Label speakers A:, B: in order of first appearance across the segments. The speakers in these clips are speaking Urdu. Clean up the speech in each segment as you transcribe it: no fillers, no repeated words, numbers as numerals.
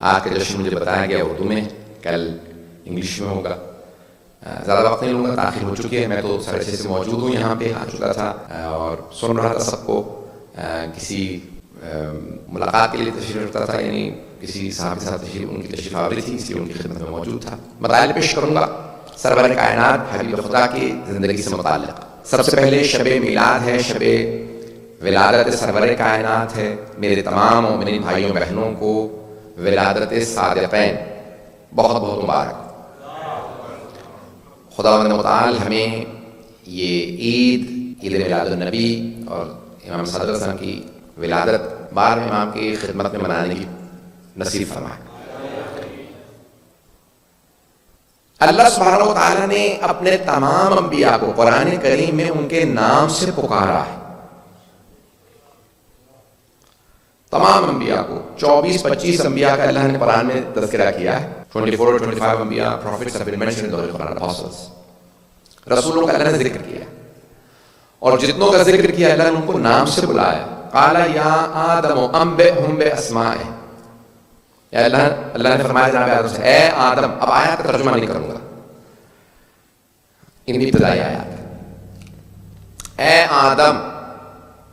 A: آج کا جشن مجھے بتایا گیا اردو میں، کل انگلش میں ہوگا. زیادہ وقت نہیں لوں گا، تاخیر ہو چکی ہے. میں تو 6:30 سے موجود ہوں، یہاں پہ آ چکا تھا اور سن رہا تھا سب کو. کسی ملاقات کے لیے تشریف رکھتا تھا، یعنی کسی صاحب کے ساتھ ان کی تشریف آوری تھی، اس لیے ان کی خدمت میں موجود تھا. مطالعہ پیش کروں گا سرور کائنات حبیب خدا کی زندگی سے متعلق. سب سے پہلے شب میلاد ہے، شب ولادت سرور کائنات ہے. میرے تمام مومنین بھائیوں بہنوں کو ولادت صادقین بہت بہت مبارک. خداوند متعال ہمیں یہ عید میلاد النبی اور امام صادق علیہ السلام کی ولادت بار امام کی خدمت میں منانے کی نصیب فرمائے. اللہ سبحانہ و تعالیٰ نے اپنے تمام انبیاء کو قرآن کریم میں ان کے نام سے پکارا ہے. تمام انبیاء کو 24-25 انبیاء کا اللہ نے قرآن میں تذکرہ کیا ہے. 24-25 انبیاء prophets have been mentioned in the Quran, apostles. رسولوں کا اللہ نے ذکر کیا اور جتنوں کا ذکر کیا اللہ نے ان کو نام سے بلایا. قال یا آدم انبئہم باسمائہم. یا اللہ نے فرمایا جناب آدم سے، اے آدم. اب آیات کا ترجمہ نہیں کروں گا، ان ابتدائی آیات. اے آدم،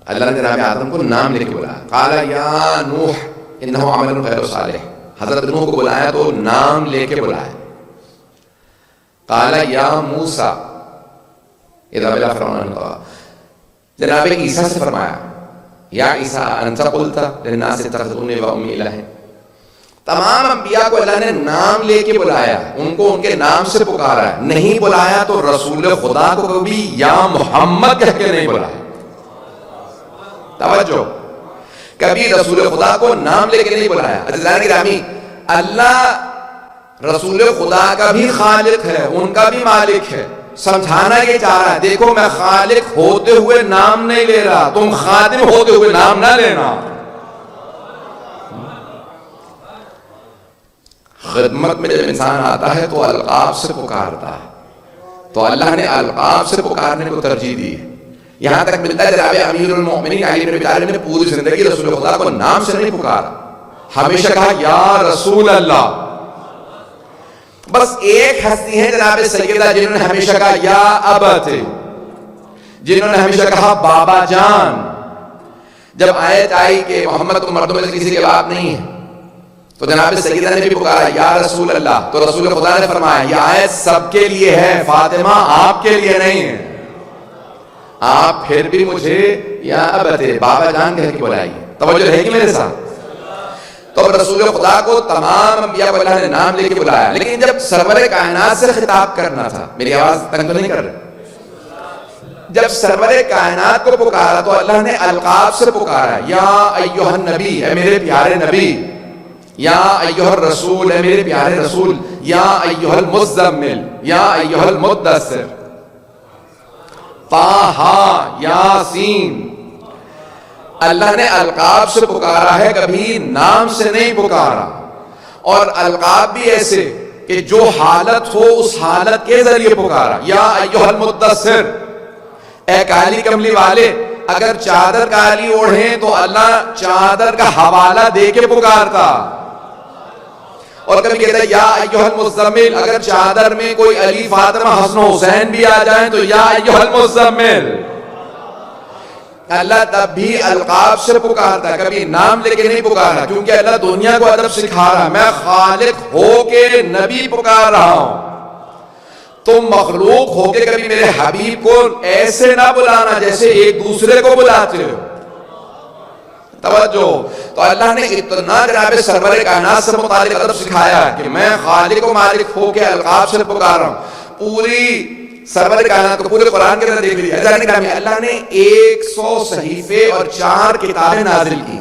A: اللہ نے جناب آدم کو نام لے کے بلایا. قال یا نوح انہ عمل غیر صالح. حضرت نوح کو بلایا تو نام لے کے بلایا. قال یا موسیٰ اذا بلا فرعون. جناب عیسیٰ سے فرمایا، یا عیسیٰ انت قلت للناس اتخذونی و امی الہین. تمام انبیاء کو اللہ نے نام لے کے بلایا، ان کو ان کے نام سے پکارا ہے. نہیں بلایا تو رسول خدا کو کبھی یا محمد کہہ کے نہیں بلایا. توجہ، کبھی رسول خدا کو نام لے کے نہیں بلایا. عزیزان گرامی، اللہ رسول خدا کا بھی خالق ہے، ان کا بھی مالک ہے. سمجھانا یہ چاہ رہا ہے، دیکھو میں خالق ہوتے ہوئے نام نہیں لے رہا، تم خادم ہوتے ہوئے نام نہ لینا. خدمت میں جب انسان آتا ہے تو القاب سے پکارتا ہے، تو اللہ نے القاب سے پکارنے کو ترجیح دی ہے. یہاں تک ملتا ہے جناب امیر المؤمنین علی بن ابی طالب نے پوری زندگی رسول خدا کو نام سے نہیں پکارا، ہمیشہ کہا یا رسول اللہ. بس ایک ہستی ہے جناب سیدہ جنہوں نے ہمیشہ کہا یا ابت، جنہوں نے ہمیشہ کہا بابا جان. جب آیت آئی کہ محمد کو مردوں میں سے کسی کے باپ نہیں ہے تو جناب سیدہ نے بھی پکارا یا رسول اللہ. تو رسول خدا نے فرمایا یہ آیت سب کے لیے ہے فاطمہ، آپ کے لیے نہیں ہے. آپ پھر بھی مجھے یا ابت بابا جان کہہ کے بلائیے. توجہ ہے کہ میرے ساتھ؟ تو رسول خدا کو تمام انبیاء کو اللہ نے نام لے کے بلایا. لیکن جب سرور کائنات سے خطاب کرنا تھا، میری آواز تنگ تو نہیں کر رہے، جب سرور کائنات کو پکارا تو اللہ نے القاب سے پکارا. یا ایھا النبی، اے میرے پیارے نبی. یا ایھا الرسول، اے میرے پیارے رسول. یا ایھا المزمل، یا ایھا المدثر. طٰہٰ، یاسین. اللہ نے القاب سے پکارا ہے، کبھی نام سے نہیں پکارا. اور القاب بھی ایسے کہ جو حالت ہو اس حالت کے ذریعے پکارا. یا ایھا المدثر، اے کالی کملی والے. اگر چادر کالی اوڑھیں تو اللہ چادر کا حوالہ دے کے پکارتا. اور کبھی کہتا ہے یا ایھا المزمل، اگر چادر میں کوئی علی فاطمہ حسن و حسین بھی آ جائیں تو یا ایھا المزمل. اللہ تب بھی القاب سے پکارتا ہے، کبھی نام لے کے نہیں پکارا، کیونکہ اللہ دنیا کو ادب سکھا رہا ہے. میں خالق ہو کے نبی پکار رہا ہوں، تم مخلوق ہو کے کبھی میرے حبیب کو ایسے نہ بلانا جیسے ایک دوسرے کو بلاتے ہو. توجہ. تو اللہ نے اتنا جناب سرور کائنات سے متعلق ادب سکھایا کہ میں خالق و مالک ہو کے القاب سے پکار رہا ہوں. پوری سرور کائنات کو پورے قرآن کے اندر دیکھ لیا. اللہ نے 100 صحیفے اور 4 کتابیں نازل کی.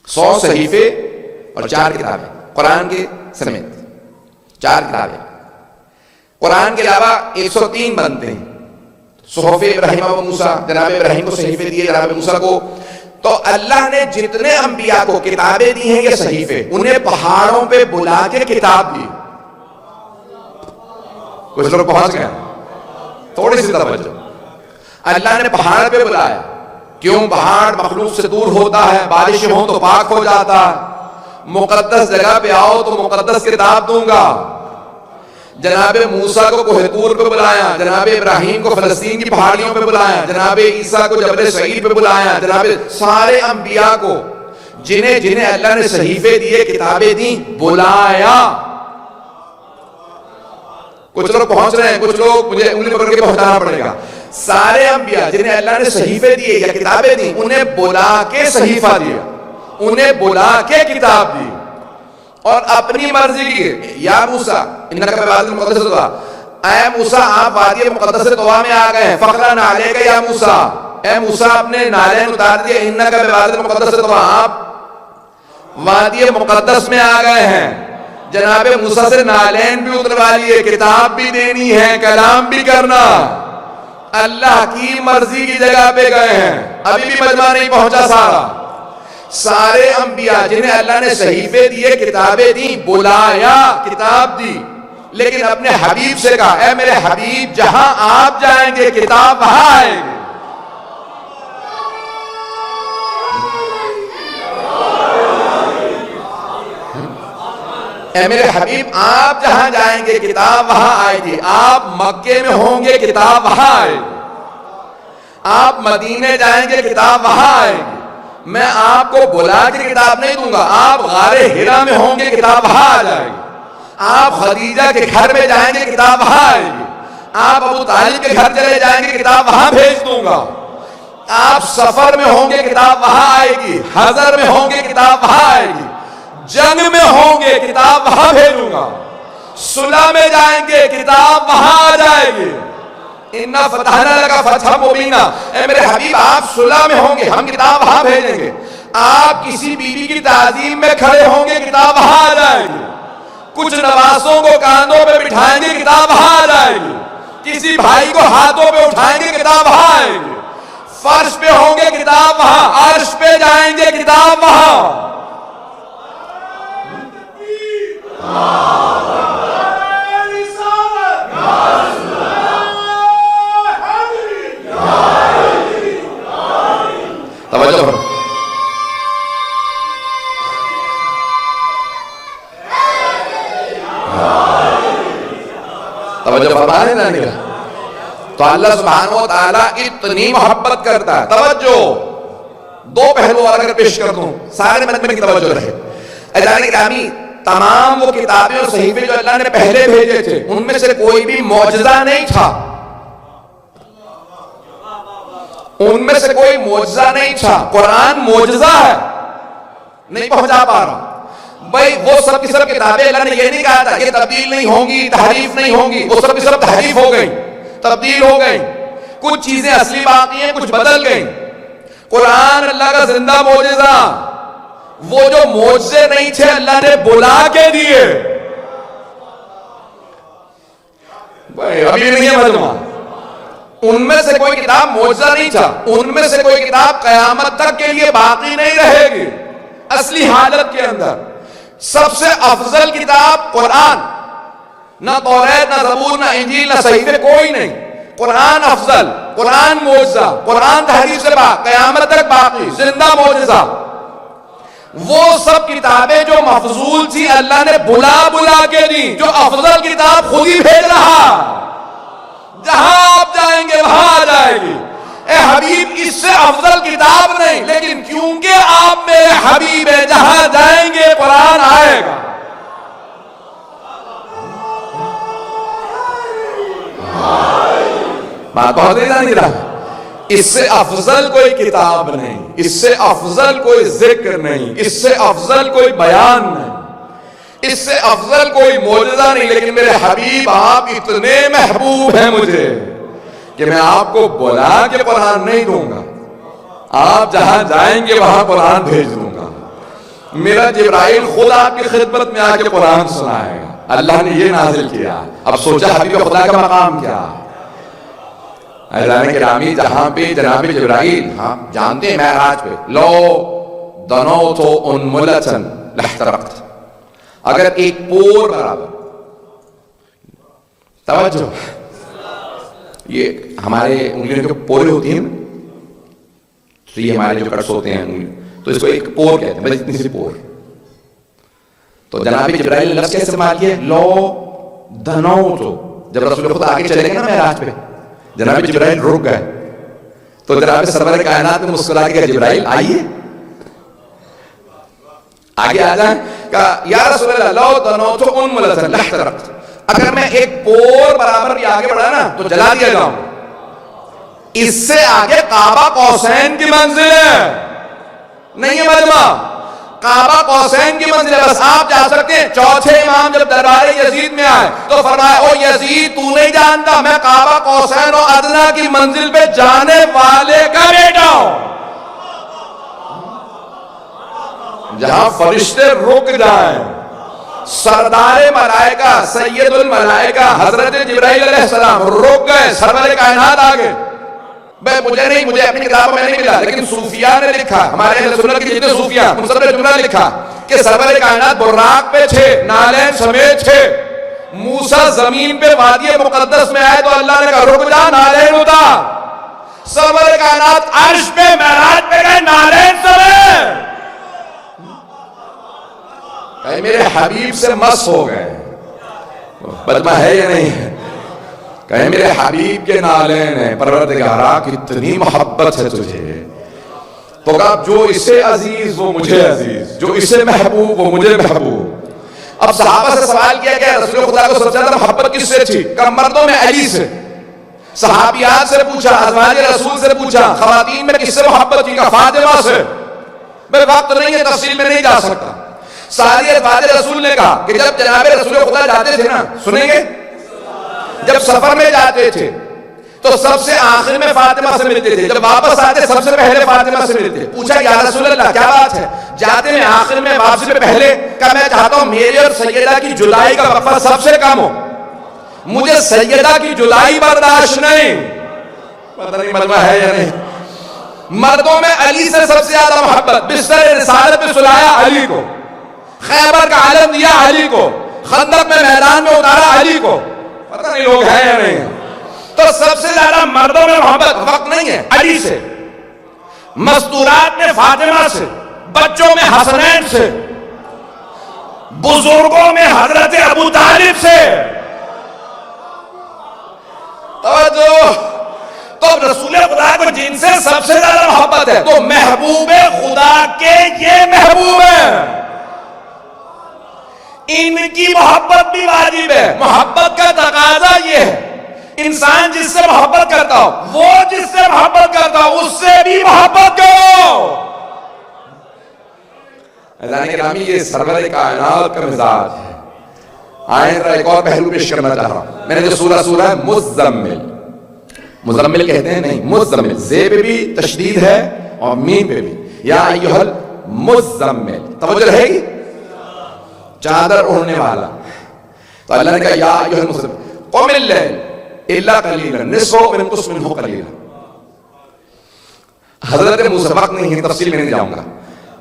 A: 100 صحیفے اور 4 کتابیں قرآن کے سمیت 4 کتابیں. قرآن کے علاوہ 103 بنتے ہیں. صحف ابراہیم و موسیٰ، جناب ابراہیم کو صحیفے دیے، جناب موسیٰ کو. تو اللہ نے جتنے انبیاء کو کتابیں دی ہیں یہ صحیفے، انہیں پہاڑوں پہ بلا کے کتاب دی. کچھ لوگ پہنچ گئے، تھوڑی سی توجہ. اللہ نے پہاڑ پہ بلایا. کیوں؟ پہاڑ مخلوق سے دور ہوتا ہے، بارشیں ہوں تو پاک ہو جاتا ہے. مقدس جگہ پہ آؤ تو مقدس کتاب دوں گا. جناب موسیٰ کو کوہ طور پہ بلایا, جناب ابراہیم کو فلسطین کی پہاڑیوں پہ بلایا, جناب عیسیٰ کو جبل سعید پہ بلایا, جناب سارے انبیاء کو جنہیں جنہیں اللہ نے صحیفے دیے, کتابیں دیں, بلایا. کچھ لوگ پہنچ رہے ہیں, کچھ لوگ مجھے انگلی پکڑ کے پہنچانا پڑے گا. سارے انبیاء جنہیں اللہ نے صحیفے دیے یا کتابیں دی, انہیں بلا کے صحیفہ دیا, انہیں بلا کے کتاب دی, اور اپنی مرضی کی. یا موسیٰ انک بوادی المقدس طویٰ, اے موسیٰ آپ وادی مقدس طویٰ میں آ گئے ہیں. فخرا علیک یا موسیٰ, اے موسیٰ اپنے نالین اتار دیے. انک بوادی المقدس طویٰ, آپ وادی مقدس میں آ گئے ہیں. جناب موسیٰ سے نالین بھی اتروا لیے, کتاب بھی دینی ہے, کلام بھی کرنا. اللہ کی مرضی کی جگہ پہ گئے ہیں, ابھی بھی مجمع نہیں پہنچا سارا. سارے انبیاء جنہیں اللہ نے صحیفے دیے, کتابیں دی, بلایا, کتاب دی, لیکن اپنے حبیب سے کہا اے میرے حبیب جہاں آپ جائیں گے کتاب وہاں آئے گی. اے میرے حبیب آپ جہاں جائیں گے کتاب وہاں آئے گی. آپ مکے میں ہوں گے کتاب وہاں آئے گی, آپ مدینے جائیں گے کتاب وہاں آئے گی. میں آپ کو بلا کے کتاب نہیں دوں گا. آپ غار ہرا میں ہوں گے کتاب وہاں آ جائے گی. آپ خدیجہ کے گھر میں جائیں گے کتاب وہاں آئے گی. آپ ابو طالب کے گھر چلے جائیں گے کتاب وہاں بھیج دوں گا. آپ سفر میں ہوں گے کتاب وہاں آئے گی. حضر میں ہوں گے کتاب وہاں آئے گی. جنگ میں ہوں گے کتاب وہاں بھیجوں گا. صلح میں جائیں گے کتاب وہاں آ جائے گی. اِنَّا فَتَحْنَا لَكَ فَتْحًا مُبِينًا, اے میرے حبیب آپ صلح میں ہوں گے, ہم کتاب وہاں بھیجیں گے. آپ کسی بیوی کی تعظیم میں کھڑے ہوں گے کتاب وہاں آ جائے گی. کچھ نواسوں کو کاندھوں پہ بٹھائیں گے کتاب وہاں آ جائے گی. کسی بھائی کو ہاتھوں پہ اٹھائیں گے کتاب وہاں آئے گی. فرش پہ ہوں گے کتاب وہاں, عرش پہ جائیں گے کتاب وہاں. توجہ فرمائیں. توجہ فرمائیں نا نہیں. تو اللہ سبحانہ و تعالیٰ اتنی محبت کرتا ہے. توجہ, دو پہلو اگر پیش کر دوں سارے مجمع کی توجہ رہے. اذان گرامی, تمام وہ کتابیں اور صحیفے جو اللہ نے پہلے بھیجے تھے ان میں سے کوئی بھی معجزہ نہیں تھا. ان میں سے کوئی معجزہ نہیں تھا. قرآن معجزہ ہے, نہیں پہنچا پا رہا. بھائی وہ سب کی سب کتابیں اللہ نے یہ نہیں کہا تھا یہ تبدیل نہیں ہوں گی, تحریف نہیں ہوں گی. وہ سب کی سب تحریف ہو گئی, تبدیل ہو گئی. کچھ چیزیں اصلی باقی ہیں, کچھ بدل گئی. قرآن اللہ کا زندہ معجزہ. وہ جو معجزے نہیں تھے اللہ نے بلا کے دیے. بھائی ابھی نہیں ہے مجمع. ان میں سے کوئی کتاب معجزہ نہیں تھا. ان میں سے کوئی کتاب قیامت تک کے لیے باقی نہیں رہے گی. اصلی حالت کے اندر سب سے افضل کتاب قرآن. نہ توریت, نہ زبور, نہ انجیل, نہ صحیفے, کوئی نہیں. قرآن افضل, قرآن معجزہ, قرآن تحریف سے پاک, قیامت تک باقی, زندہ معجزہ. وہ سب کتابیں جو مفضول تھی اللہ نے بلا کے دی. جو افضل کتاب خود ہی بھیج رہا, جہاں آپ جائیں گے وہاں آ جائے گی. اے حبیب اس سے افضل کتاب نہیں, لیکن کیونکہ آپ میرے حبیب ہیں جہاں جائیں گے قرآن آئے گا. بات بہت نہیں رہا. اس سے افضل کوئی کتاب نہیں, اس سے افضل کوئی ذکر نہیں, اس سے افضل کوئی بیان نہیں, اس سے افضل کوئی معجزہ نہیں. لیکن میرے حبیب آپ اتنے محبوب ہیں مجھے کہ میں آپ کو بلا کے قرآن نہیں دوں گا. آپ جہاں جائیں گے وہاں قرآن بھیج دوں گا. میرا جبرائیل خود آپ کی خدمت میں آ کے قرآن سنائے گا. اللہ نے یہ نازل کیا. اب سوچا حبیب خدا کا مقام کیا. اعزائے گرامی, جہاں پہ جناب جبرائیل, ہاں جانتے ہیں معراج پہ, لو دنوت انملة لاحترقت, اگر ایک پور برابر. توجہ, یہ ہمارے انگلیوں کے پورے ہوتی ہیں نا, تو یہ ہمارے جو کٹس ہوتے ہیں انگلی, تو اس کو ایک پور کہتے ہیں. بس اتنی سی پور, تو جناب جبرائیل نے لفظ کیسے استعمال کیا؟ لو دنوتو. جب رسول خدا آگے چلے گئے نا معراج پہ، جناب جبرائیل رک گئے. تو جناب سرور کائنات نے مسکرا کے جبرائیل آئیے آگے آ جائیں. کہا یا رسول اللہ لو دنوتو انملتن لحترقت، اگر میں ایک پور برابر بھی آگے بڑھا نا تو جلا دیا جاؤں. اس سے آگے کعبہ قوسین کی منزل ہے، نہیں ہے مجمع، کعبہ قوسین کی منزل ہے، بس آپ جا سکتے ہیں. چوتھے امام جب دربار یزید میں آئے تو فرمایا او یزید تو نہیں جانتا میں کعبہ قوسین و ادنیٰ کی منزل پہ جانے والے کا بیٹا ہوں. جہاں فرشتے رک جائیں، سردار ملائکہ سید الملائکہ حضرت جبرائیل علیہ السلام رک گئے، سرور کائنات آگے. مجھے نہیں، مجھے اپنی کتابوں میں نہیں ملا، لیکن صوفیاء نے لکھا، ہمارے اہل سنت کے جتنے صوفیاء مصدر جملہ لکھا کہ سرور کائنات براق پہ تھے، نالین سمیت تھے. موسیٰ زمین پہ وادی مقدس میں آئے تو اللہ نے کہا رک جا، نالین اتار. سرور کائنات عرش پہ معراج پہ گئے، نالین سمیت. میرے حبیب سے مس ہو گئے. بدمہ ہے یا نہیں ہے؟ کہیں میرے حبیب کے نالین ہیں، پروردگارا کتنی محبت ہے تجھے. تو کہا جو اسے عزیز وہ مجھے عزیز، جو اسے محبوب وہ مجھے محبوب. اب صحابہ سے سوال کیا کہ رسول خدا کو سب سے زیادہ محبت کس سے تھی؟ کہا مردوں میں علی سے. صحابیات سے پوچھا، ازواج رسول سے پوچھا، خواتین میں کس سے محبت تھی؟ کہا فاطمہ سے. میں وقت نہیں ہے، تفصیل میں نہیں جا سکتا. ساری ازواج رسول نے کہا کہ جب جناب رسول خدا جاتے تھے نا، سنیں گے، جب سفر میں جاتے تھے تو سب سے آخر میں فاطمہ سے ملتے تھے، جب واپس آتے سب سے پہلے فاطمہ سے ملتے. پوچھا یا رسول اللہ کیا بات ہے؟ جاتے میں آخر میں، واپسی میں پہلے. کہ میں چاہتا ہوں میری اور سیدہ کی جدائی کا وقفہ سب سے کم ہو، مجھے سیدہ کی جدائی برداشت نہیں. پتہ نہیں ملمہ ہے یا نہیں. مردوں میں علی سے سب سے زیادہ محبت. بستر رسالت پہ سلایا علی کو، خیبر کا علم دیا علی کو، خندق میں میدان میں اتارا علی کو. پتہ نہیں لوگ ہیں یا نہیں. تو سب سے زیادہ مردوں میں محبت وقت نہیں ہے علی سے، مستورات میں فاطمہ سے، بچوں میں حسنین سے، بزرگوں میں حضرت ابو طالب سے. توجہ. تو رسول خدا کو جن سے سب سے زیادہ محبت ہے تو محبوب خدا کے یہ محبوب ہے، ان کی محبت بھی واجب ہے. محبت کا تقاضا یہ ہے انسان جس سے محبت کرتا ہو، وہ جس سے محبت کرتا ہو اس سے بھی محبت کرو. عزیزان گرامی یہ سرور کائنات کا مزاج ہے. آئیں ذرا ایک اور پہلو پیش کرنا چاہ رہا ہوں. میں نے جو سورہ ہے مزمل، مزمل کہتے ہیں نہیں، مزمل. زے پہ بھی تشدید ہے اور میم پہ بھی. یا ایھا المزمل، توجہ رہے گی، چادر اوڑھنے والا. تو اللہ نے کہا یا ایھا المزمل قم اللیل الا قلیلا نصفہ او انقص منہ قلیلا. حضرت موسیٰ، وقت نہیں ہے تفصیل میں نہیں جاؤں گا،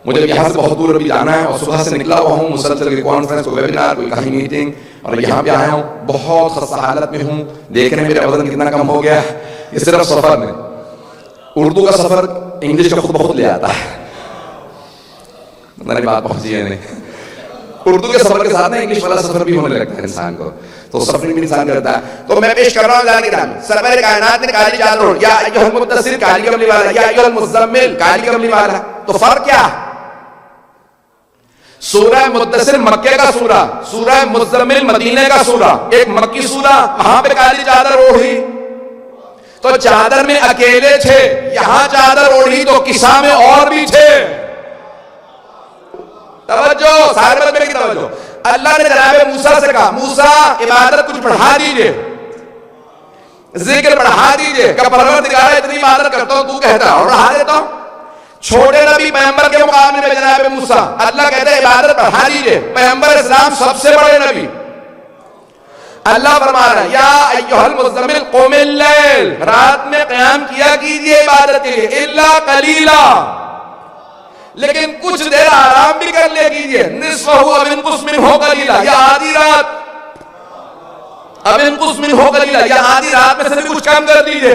A: مجھے یہاں سے بہت دور ابھی جانا ہے اور صبح سے نکلا ہوا ہوں، مسلسل کوئی کانفرنس، کوئی ویبینار، کوئی کہیں میٹنگ، اور یہاں پہ آیا ہوں. بہت خستہ حالت میں ہوں. دیکھ رہے ہیں میرا وزن کتنا کم ہو گیا یہ صرف سفر میں. اردو کا سفر انگلش کا خود بہت لے آتا ہے. میری بات پہنچی ہے نہیں. اردو کے سفر کے ساتھ نا انگلش والا سفر بھی ہونے لگتا ہے انسان کو، تو سفر بھی انسان کرتا ہے. تو میں پیش کر رہا ہوں جانب سرور کائنات نے کالی چادر اوڑھ، یا ایھا المدثر کالی کملی والا، یا ایھا المزمل کالی کملی والا. تو فرق کیا؟ سورہ مدثر مکے کا سورہ، سورہ مزمل مدینے کا سورہ. ایک مکی سورہ، وہاں پہ کالی چادر اوڑھی تو چادر میں اکیلے تھے، یہاں چادر اوڑھی تو کسا میں اور بھی تھے. توجہ، سارے بات میرے کی توجہ. اللہ نے جناب موسیٰ سے کہا موسیٰ عبادت کچھ بڑھا دیجئے، ذکر بڑھا دیجئے. کہ پروردگارا اتنی عبادت کرتا ہوں تو کہتا اور بڑھا دیتا ہوں. چھوٹے نبی پیغمبر کے مقابلے میں جناب موسیٰ، اللہ کہتا ہے عبادت بڑھا دیجئے. پیغمبر اسلام سب سے بڑے نبی. اللہ فرما رہا ہے یا ایھا المزمل قم اللیل، رات میں قیام کیا کیجئے عبادت کے لیے، الا قلیلا، لیکن کچھ دیر آرام بھی کر لے کیجئے. نصفہ او انقص منہ قلیلا، یا آدھی رات، اب انقص منہ قلیلا، یا آدھی رات میں سے بھی کچھ کم کر دیجئے.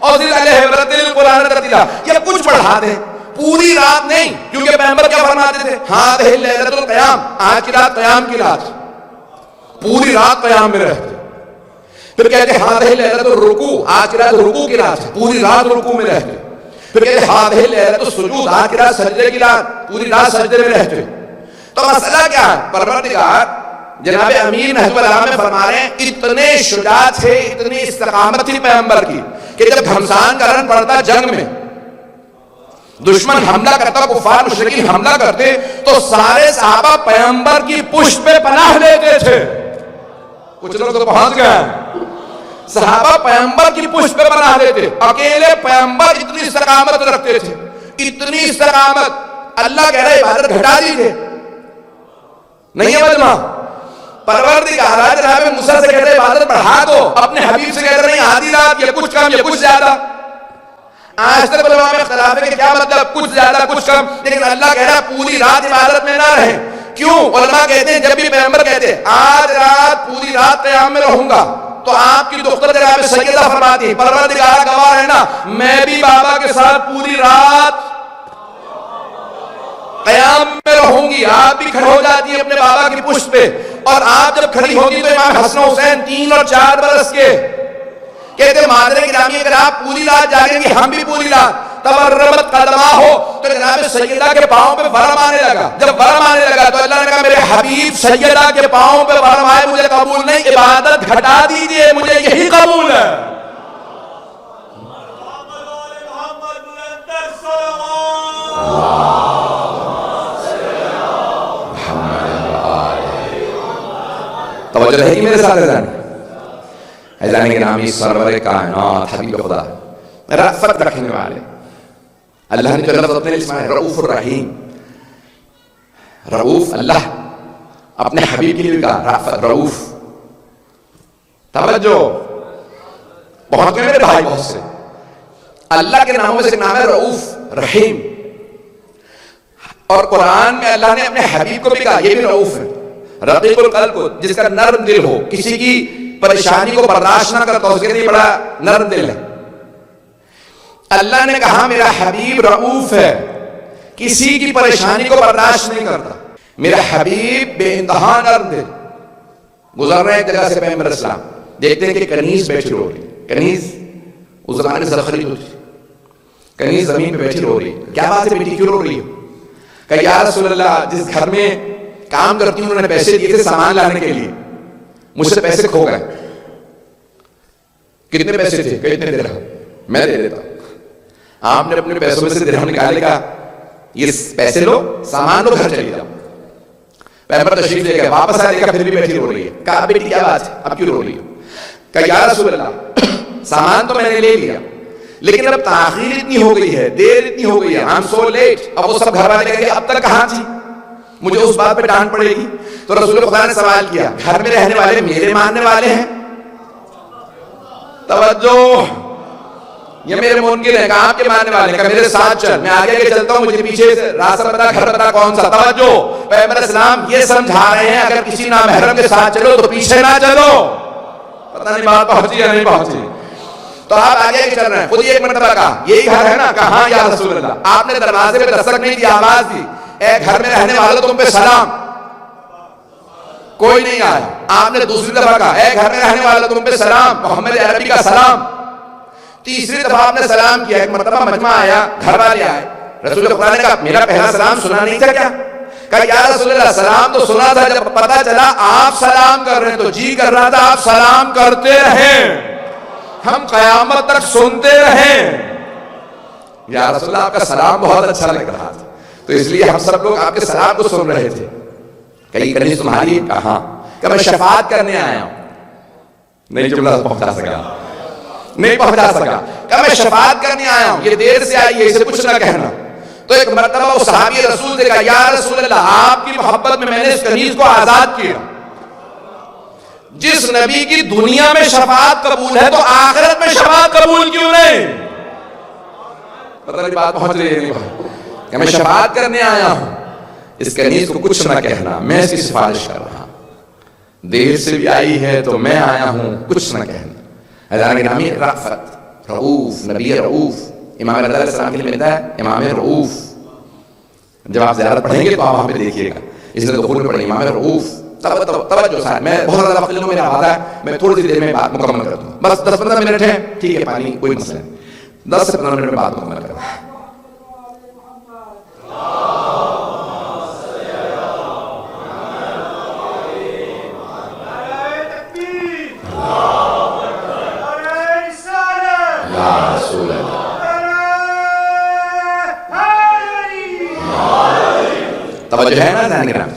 A: اور ذل علیہ ورتل القرآن ترتیلا، یا کچھ بڑھا دیں. پوری رات نہیں، کیونکہ پیغمبر کیا فرماتے تھے؟ ہاذہ لیلۃ القیام، آج کی رات قیام کی رات، پوری رات قیام میں رہتے۔ پھر کہتے ہیں ہاذہ لیلۃ الرکوع، آج کی رات رکوع کی رات ہے، پوری رات رکوع میں رہتے۔ پھر کہتے ہیں ہاذہ لیلۃ السجود، آج کی رات سجدے کی رات، پوری رات سجدے میں رہتے۔ تو مسئلہ کیا ہے؟ پروردگار جناب امیر نہج البلاغہ میں فرما رہے ہیں اتنے شجاعت تھے، اتنی استقامت تھی پیغمبر کی کہ جب گھمسان کا رن پڑتا جنگ میں، دشمن حملہ کرتا، کفار مشرکین حملہ کرتے، تو سارے صحابہ پیغمبر کی پشت پہ پناہ لیتے تھے۔ کچھ لوگ تو پہنچ گئے، صحابہ پیغمبر کی پشت پہ پناہ لیتے، اکیلے پیغمبر اتنی استقامت رکھتے تھے، اتنی استقامت۔ اللہ کہہ رہے عبادت گھٹا دیجئے، نہیں ہے مجمع۔ پروردگار جناب موسیٰ سے کہتے عبادت بڑھا دو، اپنے حبیب سے کہتے نہیں آدھی رات، یہ کچھ کم یہ کچھ زیادہ۔ آج تک علماء میں اختلاف ہے کہ کیا مطلب کچھ زیادہ کچھ کم، لیکن اللہ کہہ رہا پوری رات عبادت میں نہ رہیں۔ کیوں؟ علماء کہتے ہیں جب بھی پیغمبر کہتے ہیں آج رات پوری رات قیام میں رہوں گا، تو آپ کی دختر جناب سیدہ فرماتی ہے پروردگار گواہ ہے نا، میں بھی بابا کے ساتھ پوری رات قیام میں رہوں گی۔ آپ بھی کھڑے ہو جاتی ہے اپنے بابا کی پشت پہ، اور آپ جب کھڑی ہوگی تو امام حسن و حسین 3 اور 4 برس کے، کہتے معذر گرامی اگر آپ پوری رات جاگیں گے ہم بھی پوری رات۔ تورمت قدمہ ہو تو جناب سیدہ کے پاؤں پہ ورم آنے لگا، جب ورم آنے لگا تو اللہ نے کہا میرے حبیب سیدہ کے پاؤں پہ ورم آئے مجھے قبول نہیں، عبادت گھٹا دیجئے، مجھے یہی قبول ہے۔ توجہ رہے گی میرے ساتھ اذان گرامی سرور کائنات حبیب خدا رأفت رکھنے والے، اللہ نے جو لفظ اپنے لیے اسماعیل رؤوف الرحیم، رؤوف اللہ اپنے حبیب کے لیے کہا رأفت رؤوف۔ توجہ بہت میرے بھائی، بہت سے اللہ کے ناموں میں سے نام ہے رؤوف رحیم، اور قرآن میں اللہ نے اپنے حبیب کو بھی کہا یہ بھی رؤوف ہے، رقیق القلب کو، جس کا نرم دل ہو، کسی کی پریشانی کو برداشت نہ کرتا، اس کے لیے بڑا نرم دل ہے۔ اللہ نے کہا میرا حبیب رؤوف ہے، کسی کی پریشانی کو برداشت نہیں کرتا، میرا حبیب بے انتہا نرم دل۔ گزر رہے ہیں جگہ سے پیغمبر اسلام، دیکھتے ہیں کہ کنیز بیٹھی رو رہی، کنیز اس زمانے سے خرید ہوتی، کنیز زمین پہ بیٹھی رو رہی، کیا بات ہے بیٹی کیوں رو رہی ہو؟ کہ یا رسول اللہ جس گھر میں کام کرتی ہوں انہوں نے پیسے دیے تھے سامان لانے کے لیے، مجھ سے پیسے کھو گئے۔ کتنے پیسے تھے؟ کہ اتنے درہم، میں دے دیتا۔ آپ نے اپنے پیسوں میں سے درہم نکالے گا، یہ پیسے لو سامان لو گھر چلی جاؤ۔ پیغمبر تشریف لے گئے، واپس آئے دیکھا پھر بھی بیٹھی رو رہی ہے، کہا بیٹی کیا بات ہے اب کیوں رو رہی ہو؟ کہا یا رسول اللہ سامان تو میں نے لے لیا لیکن اب تاخیر اتنی ہو گئی ہے، دیر اتنی ہو گئی ہے، I'm so late۔ اب وہ سب گھر والے کہیں گے اب تک کہاں تھی، مجھے اس بات پہ ڈانٹ پڑے گی۔ تو رسول خدا نے سوال کیا گھر میں رہنے والے میرے ماننے والے ہیں؟ توجہ، یہ میرے منکر ہیں، کہاں آپ کے ماننے والے ہیں؟ کہ میرے ساتھ چل، میں آگے آگے چلتا ہوں، مجھے پیچھے سے راستہ بتا، گھر بتا کون سا۔ توجہ، پیغمبر اسلام یہ سمجھا رہے ہیں اگر کسی نامحرم کے ساتھ چلو تو پیچھے نہ چلو۔ پتہ نہیں بات پہنچی یا نہیں پہنچی؟ تو آپ آگے آگے چل رہے ہیں، خود ہی ایک مرتبہ کہا یہی گھر ہے نا؟ کہاں یا رسول اللہ۔ آپ نے دروازے پہ دستک نہیں دی، آواز دی اے گھر میں رہنے والوں تم پہ سلام، کوئی نہیں آیا۔ آپ نے دوسری دفعہ کہا اے گھر میں رہنے والوں تم پہ سلام، محمد عربی کا سلام۔ تیسری دفعہ آپ نے سلام کیا، ایک مرتبہ مجمع آیا، گھر والے آئے، رسول خدا نے کہا میرا پہلا سلام سنا نہیں تھا کیا؟ کہا یا رسول اللہ سلام تو سنا تھا، جب پتا چلا آپ سلام کر رہے ہیں تو جی کر رہا تھا آپ سلام کرتے رہیں، ہم قیامت تک سنتے رہیں۔ یا رسول اللہ آپ کا سلام بہت اچھا لگ رہا تھا، تو اس لیے ہم سب لوگ آپ کے سلام کو سن رہے تھے۔ کہیں کنیز تمہاری؟ کہاں؟ کہ میں شفاعت کرنے آیا ہوں۔ نہیں جملہ پہنچا سکا، نہیں پہنچا سکا، کہ میں شفاعت کرنے آیا ہوں، یہ دیر سے آئی ہے اسے کچھ نہ کہنا۔ تو ایک مرتبہ وہ صحابی رسول سے کہا یا رسول اللہ آپ کی محبت میں میں نے اس کنیز کو آزاد کیا۔ جس نبی کی دنیا میں شفاعت قبول ہے تو آخرت میں شفاعت قبول کیوں نہیں؟ پتہ نہیں بات پہنچ رہی ہے نہیں؟ کہ میں شفاعت کرنے آیا ہوں، اس کنیز کو کچھ نہ کہنا، میں اس کی سفارش کر رہا ہوں، دیر سے بھی آئی ہے تو میں آیا ہوں، کچھ نہ کہنا۔ اذان گرامی رأفت، رؤوف، نبی رؤوف، امام رضا علیہ السلام کے لیے ملتا ہے امام رؤوف. جب آپ زیارت پڑھیں گے تو آپ وہاں پہ دیکھیے گا اس نے دخول میں پڑھیں امام رؤوف. توجہ ساتھ, میں بہت زیادہ وقت لوں, میرا وعدہ ہے میں تھوڑی سی دیر میں بات مکمل کر دوں, بس 10-15 منٹ ہے, ٹھیک ہے پانی کوئی مسئلہ نہیں, 10 سے 15 منٹ میں بات مکمل کروں. توجہ ہے نا ذہن گرام,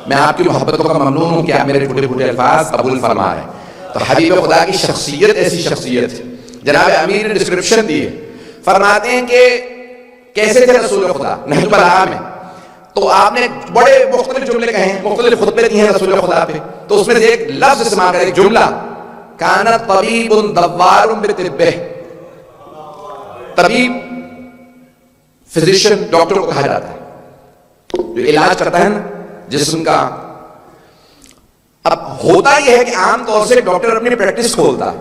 A: میں آپ کی محبتوں کا ممنون ہوں کہ آپ میرے ٹوٹے پھوٹے الفاظ قبول فرما رہے ہیں. تو حبیب خدا کی شخصیت ایسی شخصیت ہے, جناب امیر نے ڈسکرپشن دی ہے, فرماتے ہیں کہ کیسے تھے رسول خدا. نہج البلاغہ میں تو آپ نے بڑے مختلف جملے کہے ہیں, مختلف خطبے دیے ہیں رسول خدا پہ, تو اس میں سے ایک لفظ استعمال کریں, ایک جملہ, کان طبیب دوار بطبہ. طبیب فزیشین ڈاکٹر کو کہا جاتا ہے جو علاج کرتا ہے نا جسم کا. اب ہوتا یہ ہے کہ عام طور سے ڈاکٹر اپنی پریکٹس کھولتا ہے,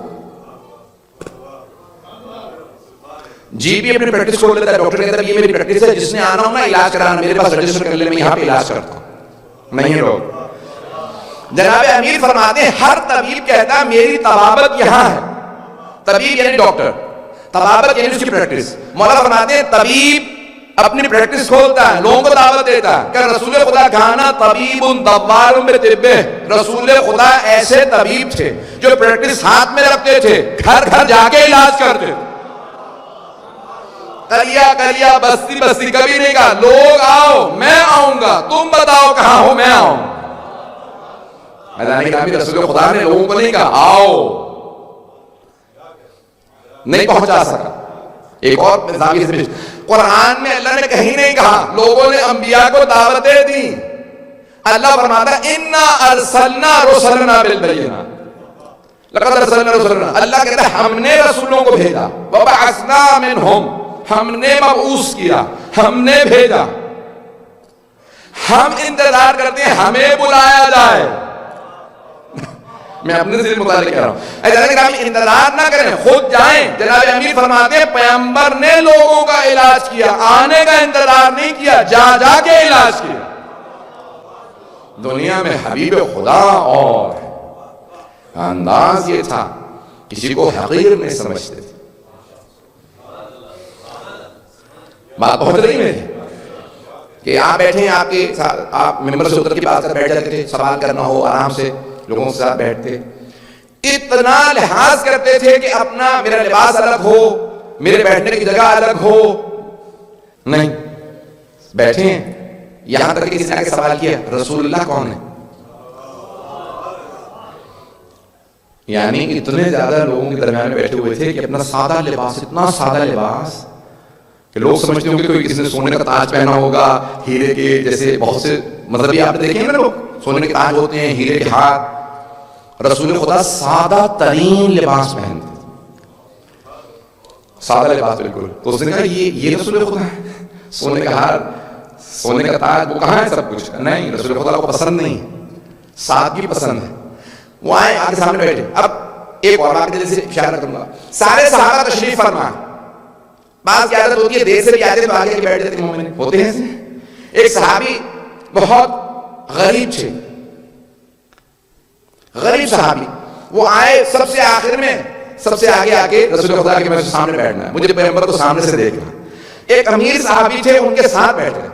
A: جی بھی اپنی پریکٹس کھول لیتا ہے, ڈاکٹر کہتا ہے یہ میری پریکٹس ہے, جس نے آنا ہو نا علاج کرانا میرے پاس رجسٹر کر لے, میں یہاں پہ علاج کرتا ہوں. نہیں ہے لوگ. جناب امیر فرماتے ہیں ہر طبیب کہتا ہے میری طبابت یہاں ہے. طبیب یعنی ڈاکٹر, طبابت یعنی اس کی پریکٹس. مولا فرماتے ہیں طبیب اپنی پریکٹس کھولتا ہے, لوگوں کو دعوت دیتا ہے کہ رسول خدا کھانا طبیب دوار بطبہ. رسول خدا ایسے طبیب تھے جو پریکٹس ہاتھ میں رکھتے تھے, گھر گھر جا کے علاج کرتے تھے. کلیا کلیا بستی بستی کبھی نہیں کہا لوگ آؤ میں آؤں گا, تم بتاؤ کہاں ہو میں آؤں. رسول خدا نے لوگوں کو نہیں کہا آؤ, نہیں پہنچا سکا. ایک اور قرآن میں اللہ نے کہیں نہیں کہا, لوگوں نے انبیاء کو دعوتیں دی. اللہ فرماتا ہے انا ارسلنا رسلنا بالبینات, لقد ارسلنا رسلنا. اللہ کہتا ہے ہم نے رسولوں کو بھیجا, وبعثنا منہم, ہم نے مبعوث کیا, ہم نے بھیجا. ہم انتظار کرتے ہیں ہمیں بلایا جائے. میں اپنے سے متعلق کہہ رہا ہوں, انتظار نہ کریں, خود جائیں. جناب امیر فرماتے ہیں پیغمبر نے لوگوں کا علاج کیا, آنے کا انتظار نہیں کیا, جا جا کے علاج کیا. دنیا میں حبیب خدا اور انداز یہ تھا کسی کو حقیر نہیں سمجھتے تھے. بات پہنچ رہی میری کہ آپ بیٹھے آپ کے ساتھ, آپ ممبر سے اتر کے بات کر بیٹھ جاتے تھے, سوال کرنا ہو آرام سے لوگوں کے ساتھ بیٹھتے, اتنا لحاظ کرتے تھے کہ اپنا میرا لباس الگ ہو, میرے بیٹھنے کی جگہ الگ ہو. نہیں, بیٹھے ہیں. یہاں تک کہ کسی نے سوال کیا رسول اللہ کون ہے, یعنی اتنے زیادہ لوگوں کے درمیان میں بیٹھے ہوئے تھے کہ اپنا سادہ لباس, اتنا سادہ لباس کہ لوگ سمجھتے ہوں گے کوئی کسی نے سونے کا تاج پہنا ہوگا, ہیرے کے, جیسے بہت سے مذہبی آپ دیکھیں نا لوگ سونے کے تاج ہوتے ہیں, ہیرے کے ہاتھ. رسول خدا سادہ ترین لباس پہنتے, سادہ لباس بالکل. تو اس نے کہا یہ رسول خدا ہے, سونے کا ہار, سونے کا تاج, وہ کہاں ہے سب کچھ. نہیں, رسول خدا کو پسند نہیں, سادگی پسند ہے. وہ آئے آگے سامنے بیٹھے. اب ایک اور بات جیسے اشارہ کروں گا, سارے صحابہ تشریف فرما. بعض کی عادت ہوتی ہے دیر سے بھی آتے تو آگے بیٹھ جاتے مومن ہوتے ہیں. ایک صحابی بہت غریب تھے, غریب صحابی, وہ آئے سب سے آخر میں, سب سے آگے آ کے رسول خدا کے میں سامنے بیٹھنا ہے, مجھے پیغمبر کو سامنے سے دیکھنا. ایک امیر صحابی تھے, ان کے ساتھ بیٹھ گئے,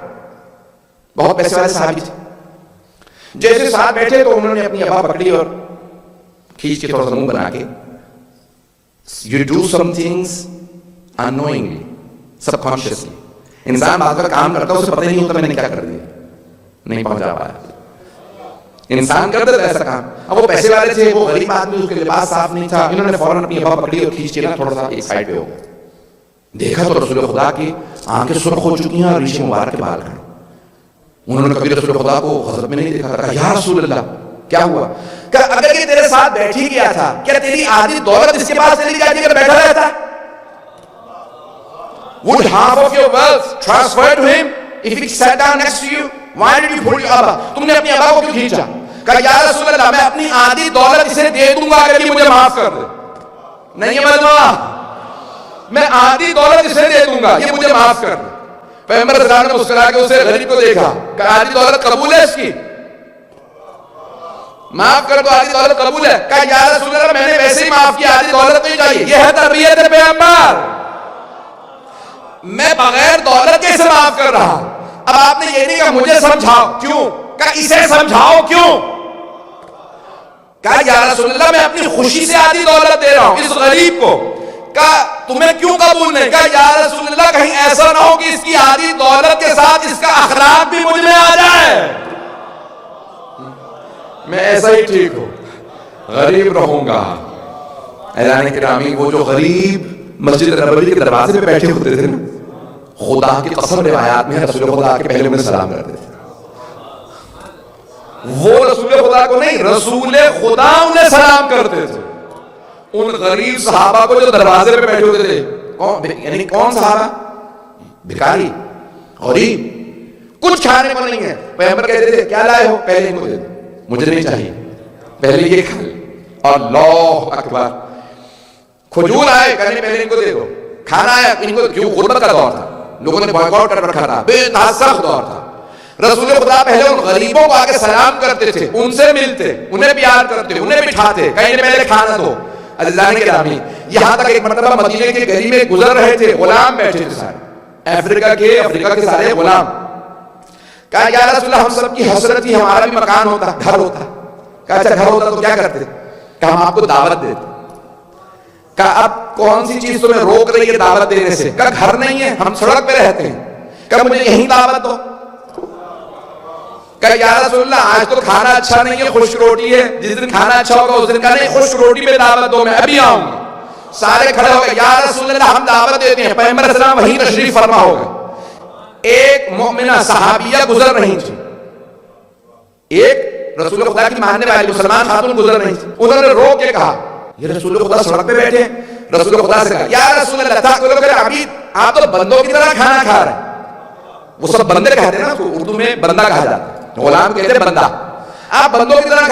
A: بہت پیسے والے صحابی تھے. جیسے ساتھ بیٹھے تو انہوں نے اپنی ابا پکڑی اور کھینچ کے تھوڑا سا منہ بنا کے, you do some things unknowingly, subconsciously. انسان بعد کا کام کرتا ہے اسے پتہ ہی نہیں ہوتا میں نے کیا کر دیا, نہیں پہنچا پایا. انسان کرتا تھا ایسا کام. اب وہ پیسے والے تھے, وہ غریب آدمی, اس کے لباس صاف نہیں تھا. انہوں نے فوراً اپنی ابا پکڑی اور کھینچ کے تھوڑا سا ایک سائڈ پہ ہو گئے. دیکھا تو رسول خدا کی آنکھیں سرخ ہو چکی ہیں اور ریشے مبارک کے بال کھڑے. انہوں نے کبھی رسول خدا کو غضب میں نہیں دیکھا. کہا یا رسول اللہ کیا ہوا؟ کہ اگر یہ تیرے ساتھ بیٹھ ہی گیا تھا, کیا تیری آدھی دولت اس کے پاس چلی جاتی اگر بیٹھا رہتا؟ Would half of your wealth transfer to him if he sat down next to you? Why did you pull your Abba? تم نے اپنی ابا کو کیوں کھینچا؟ کہا یا رسول اللہ میں اپنی آدھی دولت اسے دے دوں گا اگر یہ مجھے معاف کر دے. نہیں ہے میں آدھی دولت اسے دے دوں گا، یہ مجھے معاف کر دے۔ پیغمبر صلی اللہ علیہ وسلم نے مسکرا کے اسے غریب کو دیکھا کہ آدھی دولت قبول ہے اس کی، معاف کر دو، آدھی دولت قبول ہے۔ کہا یا رسول اللہ میں نے ویسے ہی معاف کیا، آدھی دولت نہیں چاہیے۔ یہ ہے تربیت پیغمبر، میں بغیر دولت کے اسے معاف کر رہا۔ اب آپ نے یہ نہیں کہا مجھے سمجھاؤ، کیوں؟ کہا اسے سمجھاؤ، کیوں؟ کہا یا رسول اللہ میں اپنی خوشی سے آدھی دولت دے رہا ہوں اس غریب کو۔ کہا تمہیں کیوں قبول نہیں؟ کہا یا رسول اللہ کہیں ایسا نہ ہو کہ اس کی آدھی دولت کے ساتھ اس کا اخلاق بھی مجھ میں آ جائے، میں ایسا ہی ٹھیک ہوں، غریب رہوں گا۔ اعلان کرامی، وہ جو غریب مسجد نبوی کے دروازے پہ بیٹھے ہوتے تھے نا، خدا کی قسم روایات میں رسول خدا کے پہلے انہیں سلام کرتے تھے۔ وہ رسول خدا کو نہیں، رسول خدا انہیں سلام کرتے تھے۔ ان غریب صحابہ کو جو دروازے پہ بیٹھے ہوتے تھے، یعنی کون صحابہ؟ بھکاری، غریب، کچھ کھانے کو نہیں ہے۔ پیغمبر کہتے تھے کیا لائے ہو؟ پہلے ان کو دے دو، مجھے نہیں چاہیے، پہلے یہ کھا لے۔ اللہ اکبر، کھجور آئے، کہنے پہلے ان کو دے دو، کھانا آیا ان کو، کیوں؟ غربت کا دور تھا، لوگوں نے بائیکاٹ کر رکھا تھا، بے سخت دور تھا۔ رسول خدا پہلے ان غریبوں کو آگے سلام کرتے تھے، ان سے ملتے، انہیں پیار کرتے، انہیں بٹھاتے، کہیں پہلے کھانا دو۔ عزیزان گرامی، یہاں تک ایک مرتبہ مدینے کے گلی میں گزر رہے تھے، غلام بیٹھے تھے سارے، افریقہ کے سارے غلام۔ کہا یا رسول اللہ ہم سب کی حسرت تھی ہمارا بھی مکان ہوتا، گھر ہوتا۔ کہا اچھا گھر ہوتا تو کیا کرتے؟ کہا ہم آپ کو دعوت دیتے۔ کہا اب کون سی چیز تمہیں روک رہی ہے دعوت دینے سے؟ کہا گھر نہیں ہے، ہم سڑک پہ رہتے ہیں۔ کہا مجھے یہیں دعوت دو۔ کہا یا رسول اللہ آج تو کھانا اچھا نہیں ہے، خشک روٹی ہے، جس دن کھانا اچھا ہوگا اس دن کا نہیں، خشک روٹی پہ دعوت دو، میں ابھی آؤں گا۔ سارے کھڑے ہو گئے، یا رسول اللہ ہم دعوت دیتے ہیں۔ پیغمبر صلی اللہ علیہ وسلم وہیں تشریف فرما ہو گئے۔ ایک مومنہ صحابیہ گزر رہی تھی، ایک رسول خدا کی ماننے والی مسلمان خاتون گزر رہی تھی، انہوں نے رو کے کہا یہ رسول خدا سڑک پہ بیٹھے ہیں۔ رسول خدا سے کہا یا رسول اللہ تاکلوا کالعبید، آپ تو بندوں کی طرح کھانا کھا رہے ہیں۔ وہ سب بندے کہتے ہیں نا، اردو میں بندہ کہا جاتا ہے، غلام کہتے ہیں بندہ، آپ بندوں کی طرح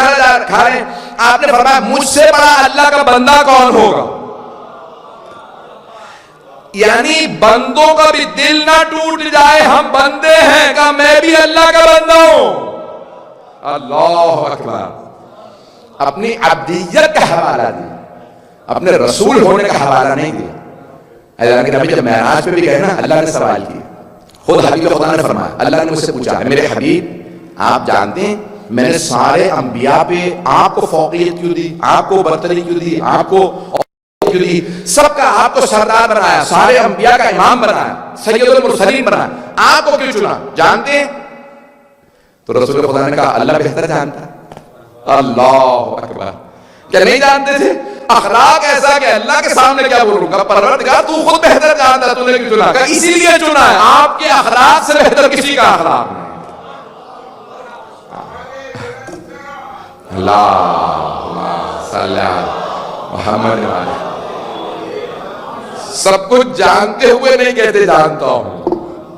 A: کھا رہے ہیں۔ آپ نے فرمایا مجھ سے بڑا اللہ کا بندہ کون ہوگا؟ یعنی بندوں کا بھی دل نہ ٹوٹ جائے، ہم بندے ہیں، کہ میں بھی اللہ کا بندہ ہوں۔ اللہ اکبر، اپنی عبدیت کا حوالہ دیا، اپنے رسول ہونے کا حوالہ نہیں دیا۔ اللہ کے نبی جب معراج پہ بھی گئے نا، اللہ نے سوال کیا، خود حبیب خدا نے فرمایا، اللہ نے مجھ سے پوچھا میرے حبیب آپ جانتے ہیں میں نے سارے انبیاء پہ آپ کو فوقیت کیوں دی، آپ کو برتری کیوں دی، آپ کو کیوں دی؟ سب کا آپ کو سردار بنایا، سارے انبیاء کا امام بنایا، سید المرسلین بنایا، آپ کو کیوں چنا؟ جانتے ہیں؟ تو رسول خدا نے کہا اللہ بہتر جانتا ہے۔ اللہ اکبر، کیا نہیں جانتے تھے؟ اخلاق ایسا کہ اللہ کے سامنے کیا بولوں گا، پروردگار تو خود بہتر جانتا ہے، تو نے کیوں چنا؟ کہ اسی لیے چنا ہے، آپ کے اخلاق سے بہتر کسی کا اخلاق نہیں۔ اللہم صلی علی محمد۔ سب کچھ جانتے ہوئے نہیں کہتے جانتا ہوں،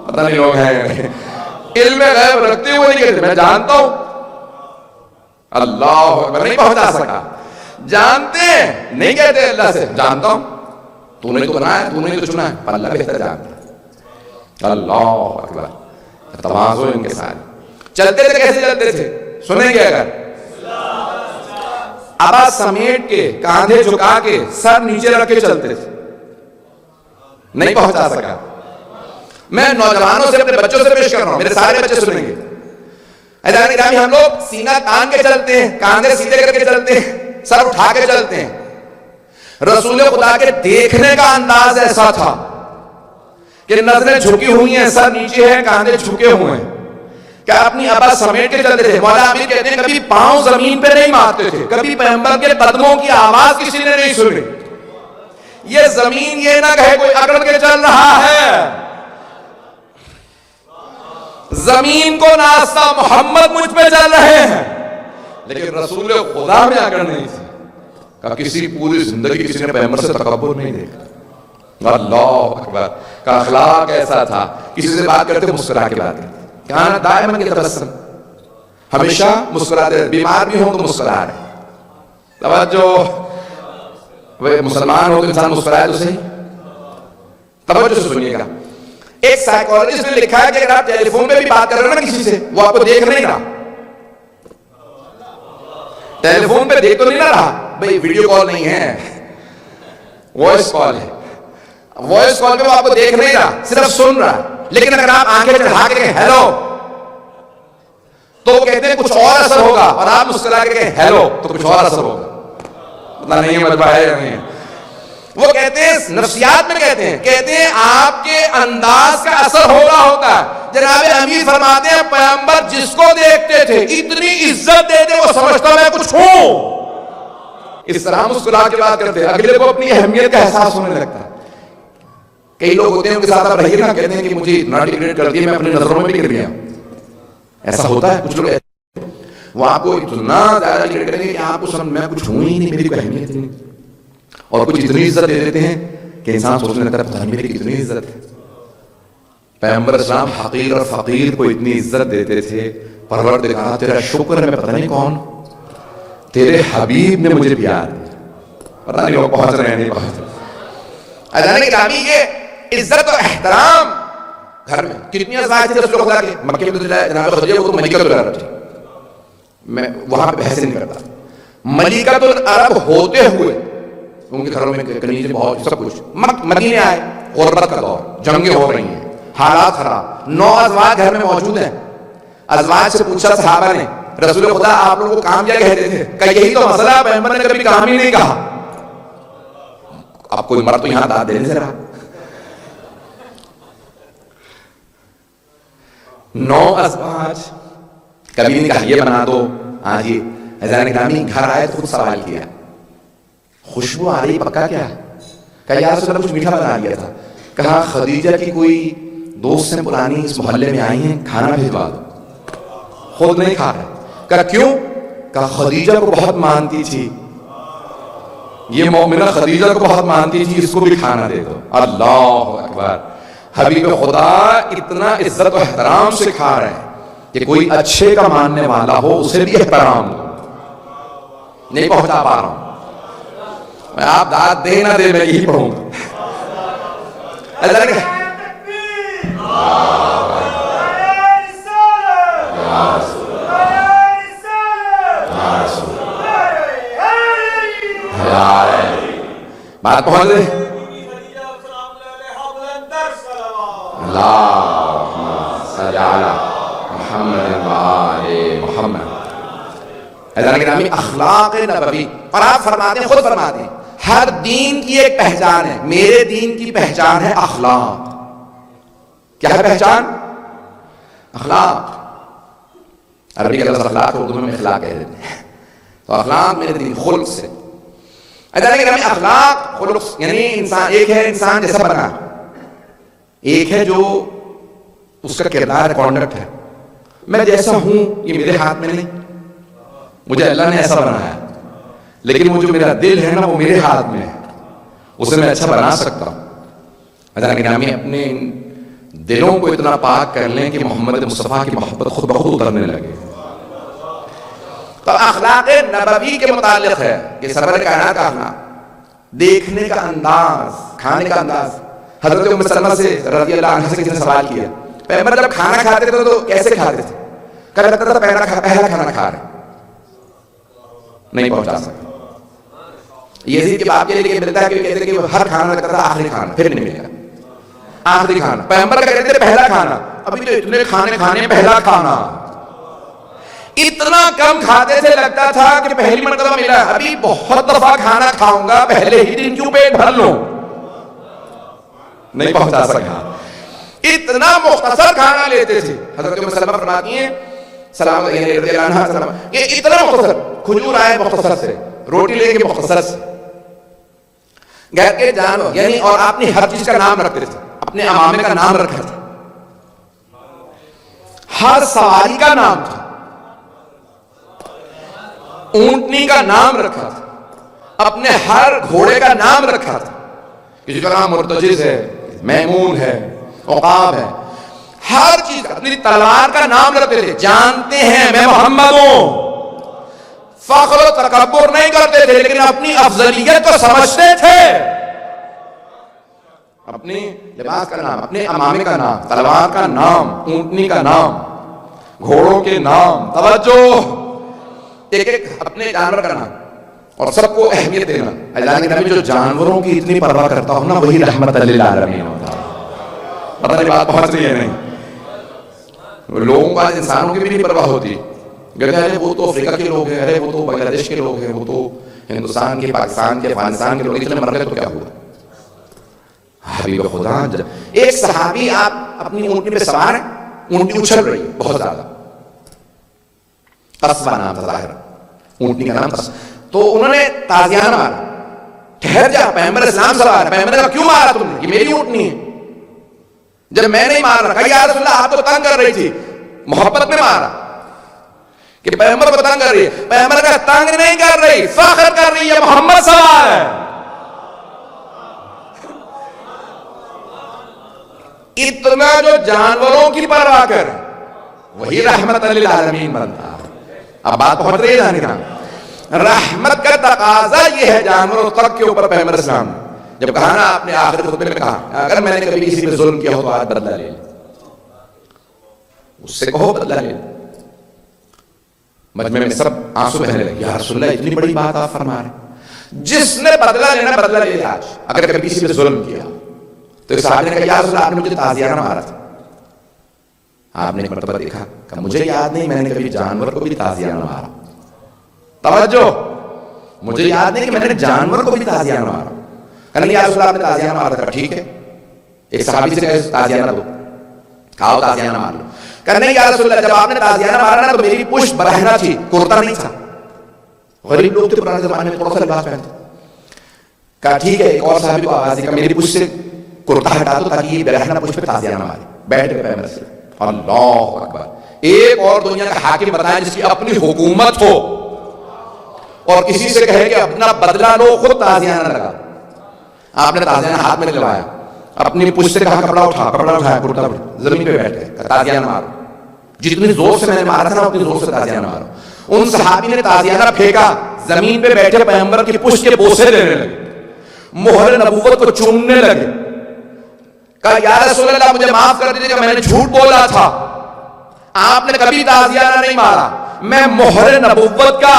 A: پتہ نہیں لوگ ہیں علم غیب رکھتے ہوئے نہیں کہتے میں جانتا ہوں۔ اللہ میں نہیں پہنچا سکا، جانتے ہیں نہیں کہتے اللہ سے جانتا ہوں، تو نے تو بنایا، تو نے تو چنا ہے، پر اللہ بہتر جانتا ہے۔ اللہ اکبر، تواضع ان کے ساتھ چلتے تھے۔ کیسے چلتے تھے سنیں گے؟ اگر ابا سمیٹ کے، کاندھے جھکا کے، سر نیچے رکھ کے چلتے تھے، نہیں پہنچا سکا۔ میں نوجوانوں سے اپنے بچوں سے پیش کر رہا ہوں، میرے سارے بچے سنیں گے۔ عزیزان گرامی ہم لوگ سینہ تان کے چلتے ہیں، کاندھے سیدھے کر کے چلتے ہیں، سر اٹھا کے چلتے ہیں۔ رسول خدا کے دیکھنے کا انداز ایسا تھا کہ نظریں جھکی ہوئی ہیں، سر نیچے ہے، کاندھے جھکے ہوئے ہیں، کہ اپنی ابا سمیٹ کے چلتے تھے۔ مولا امیر کہتے ہیں کبھی پاؤں زمین پہ نہیں مارتے تھے، کبھی پیغمبر کے قدموں کی آواز کسی نے نہیں سنی۔ یہ زمین یہ نہ کہے کوئی اکڑ کے چل رہا ہے، زمین کو ناستہ محمد مجھ پہ چل رہے ہیں، لیکن رسول خدا میں اکڑ نہیں تھی۔ کہ کسی پوری زندگی کسی نے پیغمبر سے تکبر نہیں دیکھا۔ اللہ اکبر، کا اخلاق ایسا تھا، کسی سے بات کرتے مسکرا کے بات کرتے، کہاں دائما یتبسم، ہمیشہ مسکراتے، بیمار بھی ہوں تو مسکرا رہے۔ توجہ، وہ مسلمان ہو تو انسان مسکرائے تو صحیح، توجہ سے سنیے گا. ایک سائیکالوجسٹ نے لکھا ہے کہ اگر آپ ٹیلی فون پہ بھی بات کر رہے ہو نا کسی سے, وہ آپ کو دیکھ نہیں رہا, ٹیلی فون پہ دیکھ تو نہیں رہا بھائی, ویڈیو کال نہیں ہے, وائس کال ہے. وائس کال پہ وہ آپ کو دیکھ نہیں رہا, صرف سن رہا. لیکن اگر آپ آنکھیں چڑھا کے کہیں ہیلو, تو وہ کہتے ہیں کچھ اور اثر ہوگا, اور آپ مسکرا کے کہیں ہیلو تو کچھ اور اثر ہوگا. پتہ نہیں ہے مطلب ہے یا نہیں ہے. وہ کہتے ہیں, نفسیات میں کہتے ہیں آپ کے انداز کا اثر ہو رہا ہوتا ہے. جناب امیر فرماتے ہیں پیغمبر جس کو دیکھتے تھے اتنی عزت دیتے وہ سمجھتا میں کچھ ہوں. اس طرح مسکرا کے بات کرتے ہیں, اگلے کو اپنی اہمیت کا احساس ہونے لگتا ہے. کئی لوگ ہوتے ہیں ان کے ساتھ آپ رہیے نا, کہتے ہیں کہ مجھے اتنا ڈیگریڈ کر دیا, میں اپنی نظروں میں بھی گر گیا. ایسا ہوتا ہے کچھ لوگ, وہ آپ کو اتنا زیادہ ڈیگریڈ کریں گے کہ آپ کو میں کچھ ہوں ہی نہیں, میری کوئی اہمیت نہیں, اور کچھ اتنی عزت دے دیتے ہیں کہ انسان سوچنے لگتا ہے پتہ نہیں میری کتنی عزت ہے. پیغمبر اسلام حقیر اور فقیر کو اتنی عزت دیتے تھے. پروردگار تیرا شکر ہے, میں پتہ نہیں کون, تیرے حبیب نے مجھے پیار دیا. پتہ نہیں لوگ پہنچ رہے ہیں نہیں پہنچ رہے. اذان گرامی کے عزت و احترام گھر میں کتنی ازواج تھے رسول خدا کے. مکے میں جناب خدیجہ کو ملکۃ العرب تھی, میں وہاں پہ بحث نہیں کرتا. ملکۃ العرب ہوتے ہوئے ان کے گھروں میں کنیزیں بہت سب کچھ. مدینے آئے, غربت کا دور, جنگیں ہو رہی ہیں, حالات خراب. 9 ازواج گھر میں موجود ہیں. ازواج سے پوچھا صحابہ نے, رسول خدا آپ لوگوں کو کام کیا کہتے تھے؟ کہ یہی تو مسئلہ ہے, پیغمبر نے کبھی کام ہی نہیں کہا. آپ کوئی مرد تو یہاں داد دینے سے رہا. 9 ازواج کبھی نہیں کہا یہ بنا دو. ہاں جی, اذان گرامی گھر آئے تو خود سوال کیا, خوشبو آ رہی پکا کیا؟ کہا یا رسول اللہ کچھ میٹھا بنا لیا تھا. کہا خدیجہ کی کوئی دوست ہیں پرانی اس محلے میں آئی ہیں, کھانا بھیجوا دو. خود نہیں کھا رہے. کہا کیوں؟ کہا خدیجہ کو بہت مانتی تھی, یہ مومنہ خدیجہ کو بہت مانتی تھی, اس کو بھی کھانا دے دو. اللہ اکبر. حبیب خدا اتنا عزت و احترام سے کھا رہے ہیں کہ کوئی اچھے کا ماننے والا ہو اسے بھی احترام دو. نہیں پہنچا پا رہا ہوں میں, آپ داد دے نہ دے میں یہی پڑھوں گا. بات پہنچ گئی. محمد. اذان گرامی اخلاق نبوی, اور آپ فرماتے ہیں, خود فرماتے ہیں, ہر دین کی ایک پہچان ہے, میرے دین کی پہچان ہے اخلاق. کیا ہے پہچان؟ اخلاق. عربی کا لفظ اخلاق کو اردو میں اخلاق کہہ دیتے ہیں. تو اخلاق میرے دین, خلق سے. اذان گرامی اخلاق خلق یعنی انسان, ایک ہے انسان جیسا بنا, ایک ہے جو اس کا کردار کانڈکٹ ہے. میں جیسا ہوں یہ میرے ہاتھ میں نہیں, مجھے اللہ نے ایسا بنایا, لیکن وہ جو میرا دل ہے نا وہ میرے ہاتھ میں ہے, اسے میں اچھا بنا سکتا ہوں. اذان گرامی اپنے دلوں کو اتنا پاک کر لیں کہ محمد مصطفیٰ کی محبت خود بخود اترنے لگے. تو اخلاق نبوی کے متعلق ہے کہ سرور کائنات کا اخلاق, دیکھنے کا انداز, کھانے کا انداز. حضرت ام سلمہ سے رضی اللہ عنہ سے کسی نے سوال کیا, پیغمبر جب کھانا کھاتے تھے تو کیسے کھاتے تھے؟ کہا لگتا تھا پہلا کھانا کھا رہے. نہیں پہنچا سکتا. یزید کے باپ کے لیے ملتا ہے کہ کہتے ہیں کہ ہر کھانا لگتا تھا آخری کھانا, پھر نہیں ملے گا آخری کھانا. پیغمبر کا کہتے تھے پہلا کھانا. ابھی تو اتنے کھانے کھانے, پہلا کھانا. اتنا کم کھاتے تھے لگتا تھا کہ پہلی مرتبہ ملا, ابھی بہت دفعہ کھانا کھاؤں گا, پہلے ہی دن کیوں پیٹ بھر لوں. نہیں پہنچا سکا. اتنا مختصر کھانا لیتے تھے. حضرت ام سلمہ فرماتی ہیں سلام رضی اللہ عنہ سلام, یہ اتنا مختصر, کھجور آئے مختصر سے, روٹی لے کے مختصر سے, گھر کے جانور یعنی, اور آپ نے ہر چیز کا نام رکھتے تھے, اپنے امامے کا نام رکھا تھا, ہر سواری کا نام تھا, اونٹنی کا نام رکھا تھا, اپنے ہر گھوڑے کا نام رکھا تھا. کسی کا نام مرتجز ہے, میمون ہے, عقاب ہے, ہر چیز کا, اپنی تلوار کا نام رکھتے تھے. جانتے ہیں میں محمد ہوں, فخر و تکبر نہیں کرتے تھے, لیکن اپنی افضلیت کو سمجھتے تھے. اپنے لباس کا نام، اپنے امامے کا نام، تلوار کا نام، اونٹنی کا نام، گھوڑوں کے نام، توجہ، ایک ایک اپنے جانور کا نام، اور سب کو اہمیت دینا۔ اللہ کے نبی جو جانوروں کی اتنی پرواہ کرتا ہوں نا، وہی رحمت للعالمین ہوتا ہے۔ پتہ نہیں بات پہنچ رہی ہے نہیں؟ لوگوں کا انسانوں کی بھی نہیں پرواہ ہوتی، کہتے ہیں ارے وہ تو افریقہ کے لوگ ہیں، ارے وہ تو بنگلہ دیش کے لوگ ہیں، وہ تو ہندوستان کے، پاکستان کے، افغانستان کے لوگ، اتنے مر گئے تو کیا ہوا؟ حبیب خدا، ایک صحابی آپ اپنی اونٹنی پہ سوار ہیں، اونٹنی اچھل رہی ہے بہت زیادہ، قصبہ نام تھا ظاہر، اونٹنی کا نام قصبہ، تو انہوں نے تازیانہ مارا، ٹھہر جا، پیغمبر اسلام سوار ہے۔ پیغمبر نے کہا کیوں مارا تم نے؟ یہ میری اونٹنی ہے، جب میں نہیں مار رہا۔ کہا یا رسول اللہ آپ تو تنگ کر رہی تھی، محبت میں مارا کہ پیغمبر کو تنگ کر رہی ہے۔ پیغمبر کا تنگ نہیں کر رہی، فخر کر رہی ہے، محمد سوار ہے۔ اتنا جو جانوروں کی پرواہ کر، وہی رحمت للعالمین بنتا ہے۔ اب بات پہنچ رہی ہے جانے کا، رحمت کا تقاضا یہ ہے جانوروں تک کے اوپر۔ پیغمبر اسلام جب کہا نا، آپ نے آخر خطبے میں کہا اگر میں نے کبھی کسی پہ ظلم کیا ہو تو آج بدلہ لے، اس سے کہو بدلہ لے۔ مجمع میں سب آنسو بہنے لگے، یا رسول اللہ اتنی بڑی بات آپ فرما رہے، جس نے بدلہ لینا بدلہ لے آج، اگر کبھی کسی پہ ظلم کیا۔ تو ایک صحابی نے کہا یا رسول اللہ آپ نے مجھے تازیانہ مارا تھا۔ آپ نے ایک مرتبہ دیکھا کہ مجھے یاد نہیں میں نے کبھی جانور کو بھی تازیانہ مارا۔ توجہ، مجھے یاد نہیں کہ میں نے جانور کو بھی تازیانہ مارا۔ کہ نہیں یا رسول اللہ آپ نے تازیانہ مارا تھا، ٹھیک ہے، ایک صحابی سے کہا تازیانہ دو، کھاؤ تازیانہ مار لو۔ کہ نہیں یا رسول اللہ جب آپ نے تازیانہ مارا نا تو میری پشت برہنہ تھی، کرتا نہیں تھا، غریب لوگ تھے پرانے زمانے میں، تھوڑا سا لباس پہنتے۔ کہا ٹھیک ہے، ایک اور صحابی کو آواز دی کہ میری پشت سے کرتا ہٹا دو تاکہ یہ برہنہ پشت پہ تازیانہ مارے۔ بیٹھ گئے پیغمبر سے، اللہ اکبر۔ ایک اور دنیا کا حاکم بتائیں جس کی اپنی حکومت ہو اور کسی سے کہے کہ اپنا بدلہ لو، خود تازیانہ لگا۔ آپ نے تازیانہ ہاتھ میں لگوایا، اپنی پشت سے کہا کپڑا اٹھا، کپڑا اٹھایا، کرتا زمین پہ بیٹھ گئے، تازیانہ مارو، جتنی زور سے میں نے مارا تھا نا اتنی زور سے تازیانہ مارو۔ ان صحابی نے تازیانہ پھینکا، زمین پہ بیٹھے پیغمبر کی پشت کے بوسے دینے لگے، مہر نبوت کو چومنے لگے۔ کہا یا رسول اللہ مجھے معاف کر دیجیے کہ میں نے جھوٹ بولا تھا، آپ نے کبھی تازیانہ نہیں مارا، میں مہر نبوت کا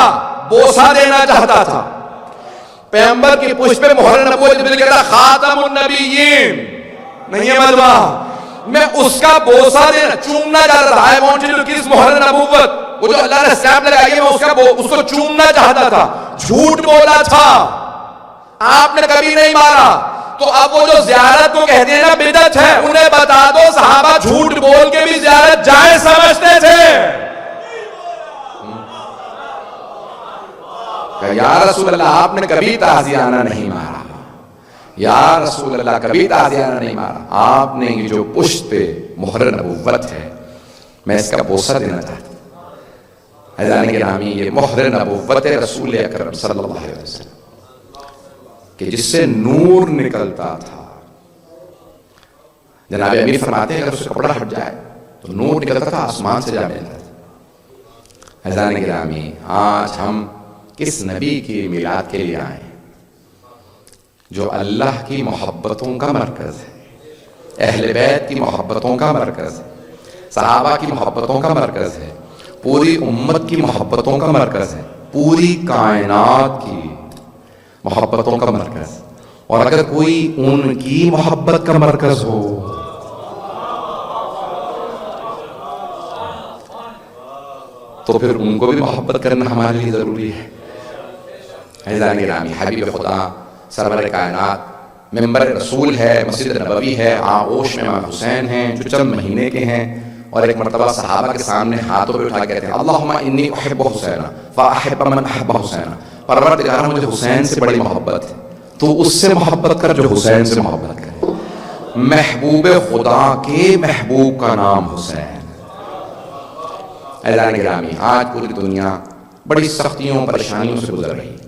A: بوسہ دینا چاہتا تھا۔ پیغمبر کی پشت پہ مہر نبوت، جبریل کہتا خاتم النبیین، نہیں ہے ملوہ، میں اس کا بوسہ دینا، چومنا چاہتا تھا۔ I want you to kiss مہر نبوت، وہ جو اللہ نے اسٹیمپ لگائی ہے، میں اس کو چومنا چاہتا تھا، جھوٹ بولا تھا، آپ نے کبھی نہیں مارا۔ تو اب وہ جو زیارت کو کہتے ہیں نا بدعت ہے، انہیں بتا دو صحابہ جھوٹ بول کے بھی زیارت جائز سمجھتے تھے۔ کہ یا رسول اللہ آپ نے کبھی تازیانہ نہیں مارا، یا رسول اللہ کبھی تازیانہ نہیں مارا، آپ نے یہ جو پشت پہ مہر نبوت ہے میں اس کا بوسہ دینا چاہتا ہوں۔ عزیزان گرامی، یہ مہر نبوت رسول اکرم صلی اللہ علیہ وسلم کہ جس سے نور نکلتا تھا۔ جناب امیر فرماتے ہیں اگر اس سے کپڑا ہٹ جائے تو نور نکلتا تھا، آسمان سے جا ملتا تھا۔ عزیزان گرامی، آج ہم کس نبی کی میلاد کے لیے آئے جو اللہ کی محبتوں کا مرکز ہے، اہل بیت کی محبتوں کا مرکز ہے، صحابہ کی محبتوں کا مرکز ہے، پوری امت کی محبتوں کا مرکز ہے، پوری کائنات کی محبتوں کا مرکز۔ اور اگر کوئی ان کی محبت کا مرکز ہو تو پھر ان کو بھی محبت کرنا ہمارے لیے ضروری ہے۔ عزیزان گرامی، حبیب خدا سرور کائنات ممبر رسول ہے، مسجد نبوی ہے، آغوش میں امام حسین ہیں جو چند مہینے کے ہیں، اور ایک مرتبہ صحابہ کے سامنے ہاتھوں پہ اٹھا کے کہتے ہیں اللہم انی احب حسین فاحب من احب حسین، پروردگار مجھے حسین سے بڑی محبت ہے، تو اس سے محبت کر جو حسین سے محبت کرے۔ محبوب خدا کے محبوب کا نام حسین۔ عزیزان گرامی، آج پوری دنیا بڑی سختیوں پریشانیوں سے گزر رہی ہے۔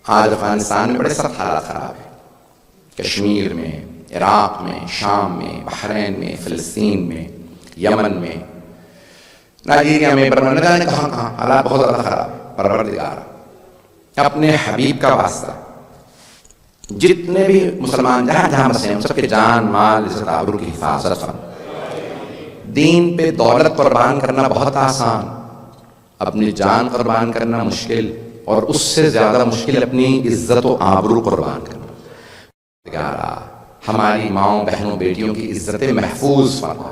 A: آج افغانستان میں بڑے سخت حالات خراب ہیں، کشمیر میں، عراق میں، شام میں، بحرین میں، فلسطین میں، یمن میں، نائجیریا میں، برمنگا نے کہاں حالات بہت زیادہ خراب ہے۔ پروردگار اپنے حبیب کا واسطہ جتنے بھی مسلمان جہاں جہاں بسے ہیں ان سب کے جان مال عزت آبرو کی حفاظت فرما. دین پہ دولت قربان کرنا بہت آسان، اپنی جان قربان کرنا مشکل، اور اس سے زیادہ مشکل اپنی عزت و آبرو قربان کرنا. ہماری ماؤں بہنوں بیٹیوں کی عزتیں محفوظ فرما.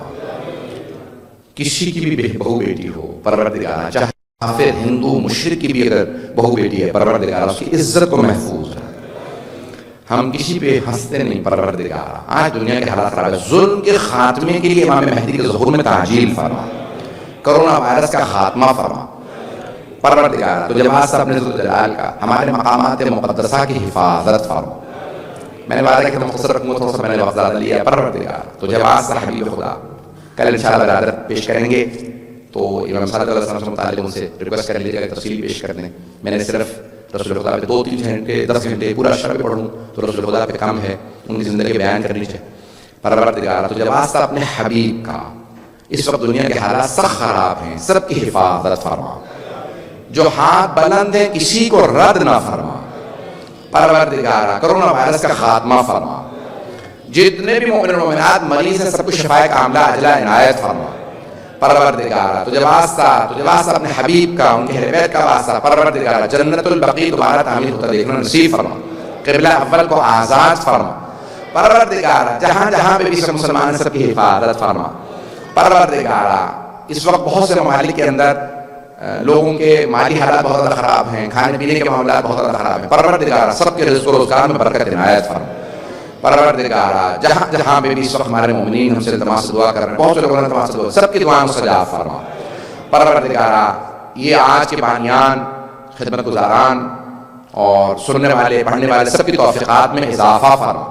A: کسی کی بھی بہو بیٹی ہو پروردگارہ، چاہے کافر ہندو مشرک کی بھی اگر بہو بیٹی ہے پروردگارہ اس کی عزت کو محفوظ رکھ. ہم کسی پہ ہنستے نہیں پروردگارہ. آج دنیا کے حالات خراب ہے، ظلم کے خاتمے کے لیے امام مہدی کے ظہور میں تعجیل فرما، کرونا وائرس کا خاتمہ فرما پروردگارہ. تو جب آسا اپنے ذل جلال کا ہمارے مقامات مقدسہ کی حفاظت فرما. میں نے وعدہ کہ مختصر رکھوں گا، تھوڑا سا میں نے وقت زیادہ لیا پروردگارہ. تو جب آسا حبیب خدا کل انشاءاللہ برادر پیش کریں گے تو امام صادق علیہ السلام سے متعلق ان سے ریکویسٹ کر لیجیے گا تفصیل پیش کر دیں. میں نے صرف رسول خدا پہ 2-3 گھنٹے 10 گھنٹے پورا شب پڑھوں تو رسول خدا پہ کم ہے، ان کی زندگی بیان کرنی چاہیے پروردگارہ. تو جب واسطہ اپنے حبیب کا، اس وقت دنیا کے حالات سخت خراب ہیں، سب کی حفاظت فرما. جو ہاتھ بلند ہیں کسی کو رد نہ فرما پروردگارہ. کرونا وائرس کا خاتمہ فرما. جتنے بھی مومن و مومنات مریض ہیں سب کو شفائے کاملہ عاجلہ عنایت فرما پروردگارہ. تو جب واسطہ اپنے حبیب کا، ان کے اہل بیت کا واسطہ پروردگارہ، جنت البقیع دوبارہ تعمیر ہوتا دیکھنا نصیب فرما. قبلہ اول کو آزاد فرما پروردگارہ. جہاں جہاں پہ بھی سب مسلمان سب کی حفاظت فرما پروردگارہ. اس وقت بہت سے ممالک کے اندر لوگوں کے مالی حالات بہت زیادہ خراب ہیں، کھانے پینے کے معاملات بہت زیادہ خراب ہیں پروردگارہ. سب کے رزق و روزگار میں برکت عنایت فرما پروردگارہ. جہاں جہاں پہ بھی اس وقت ہمارے مومنین ہم سے التماس سے دعا کر رہے ہیں، بہت سے لوگوں نے التماس سے دعا، سب کی دعاؤں کو سجا فرما پروردگارہ. یہ آج کے بانیان، خدمت گزاران اور سننے والے پڑھنے والے سب کی توفیقات میں اضافہ فرما